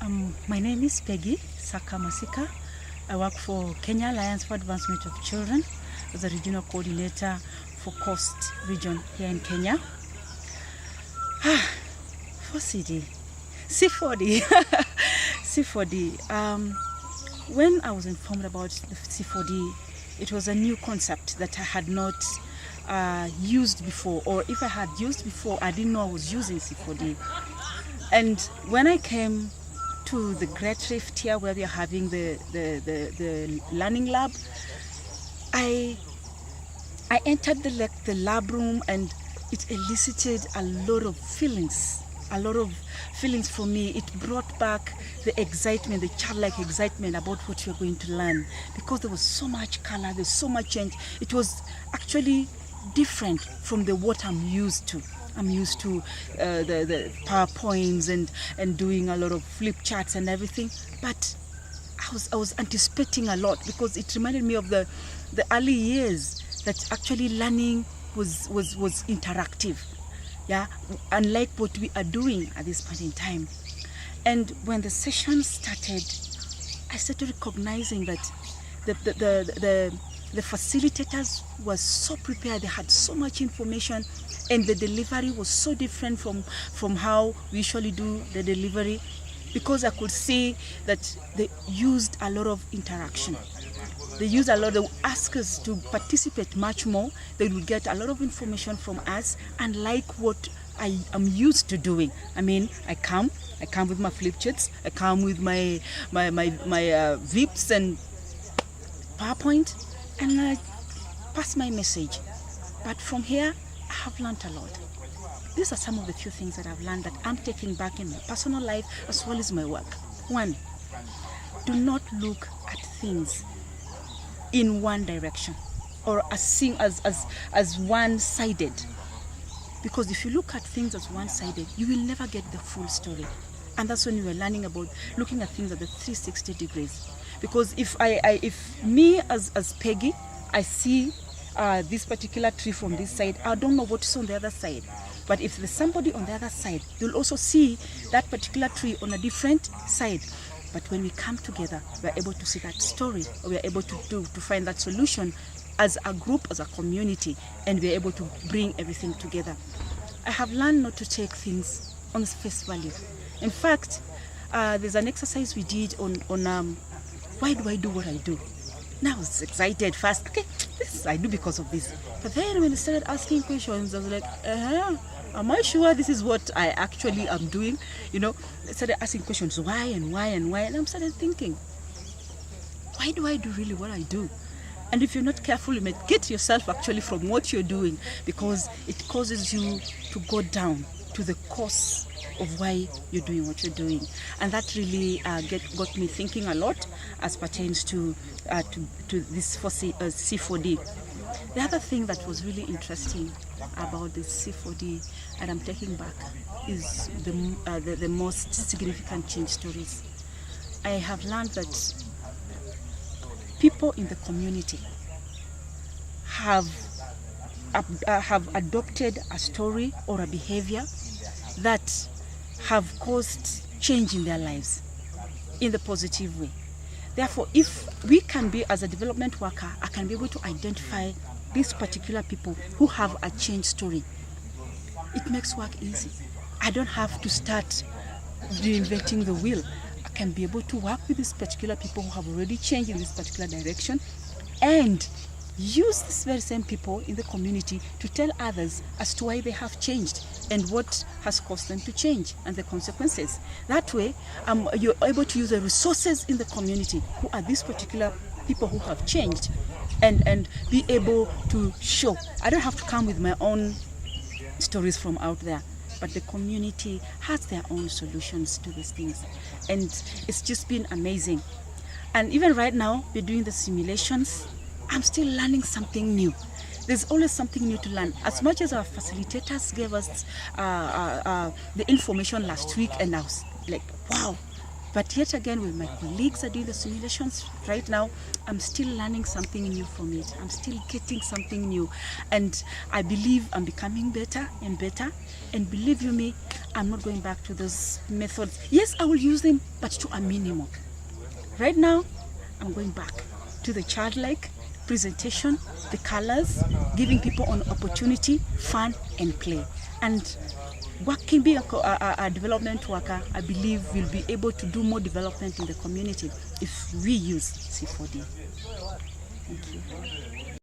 My name is Peggy Sakamasika. I work for Kenya Alliance for Advancement of Children as a regional coordinator for Coast Region here in Kenya. For CD, C4D, C4D. When I was informed about the C4D, it was a new concept that I had not used before, or if I had used before, I didn't know I was using C4D. And when I came to the Great Rift here, where we are having the learning lab, I entered the lab room, and it elicited a lot of feelings for me. It brought back the excitement, the childlike excitement about what we are going to learn, because there was so much color, there's so much change. It was actually different from what I'm used to. I'm used to the PowerPoints and doing a lot of flip charts and everything, but I was anticipating a lot, because it reminded me of the early years that actually learning was interactive, yeah, unlike what we are doing at this point in time. And when the session started, I started recognizing that the facilitators were so prepared. They had so much information, and the delivery was so different from how we usually do the delivery, because I could see that they used a lot of interaction. They used a lot. They would ask us to participate much more. They would get a lot of information from us, unlike what I am used to doing. I mean, I come with my flip charts. I come with my VIPs and PowerPoint, and I pass my message. But from here, I have learned a lot. These are some of the few things that I've learned that I'm taking back in my personal life as well as my work. 1, do not look at things in one direction, or as one-sided. Because if you look at things as one-sided, you will never get the full story. And that's when we were learning about looking at things at the 360 degrees. Because if me as Peggy, I see this particular tree from this side, I don't know what is on the other side. But if there's somebody on the other side, you'll also see that particular tree on a different side. But when we come together, we're able to see that story, or we're able to find that solution as a group, as a community, and we're able to bring everything together. I have learned not to take things on face value. In fact, there's an exercise we did on why do I do what I do? Now I was excited first. Okay, this I do because of this. But then when I started asking questions, I was like, am I sure this is what I actually am doing? You know, I started asking questions, why and why and why, and I started thinking, why do I do really what I do? And if you're not careful, you might get yourself actually from what you're doing, because it causes you to go down to the cause of why you're doing what you're doing. And that really got me thinking a lot as pertains to this C4D. The other thing that was really interesting about this C4D that I'm taking back is the most significant change stories. I have learned that people in the community have adopted a story or a behavior that have caused change in their lives in the positive way. Therefore, if we can be, as a development worker, I can be able to identify these particular people who have a change story. It makes work easy. I don't have to start reinventing the wheel. I can be able to work with these particular people who have already changed in this particular direction, and use these very same people in the community to tell others as to why they have changed and what has caused them to change and the consequences. That way, you're able to use the resources in the community who are these particular people who have changed, and be able to show. I don't have to come with my own stories from out there, but the community has their own solutions to these things. And it's just been amazing. And even right now, we're doing the simulations. I'm still learning something new. There's always something new to learn. As much as our facilitators gave us the information last week, and I was like, wow, But yet again, when my colleagues are doing the simulations right now, I'm still learning something new from it. I'm still getting something new. And I believe I'm becoming better and better. And believe you me, I'm not going back to those methods. Yes, I will use them, but to a minimum. Right now, I'm going back to the childlike presentation, the colors, giving people an opportunity, fun, and play. And working, being a development worker, I believe we'll be able to do more development in the community if we use C4D. Thank you.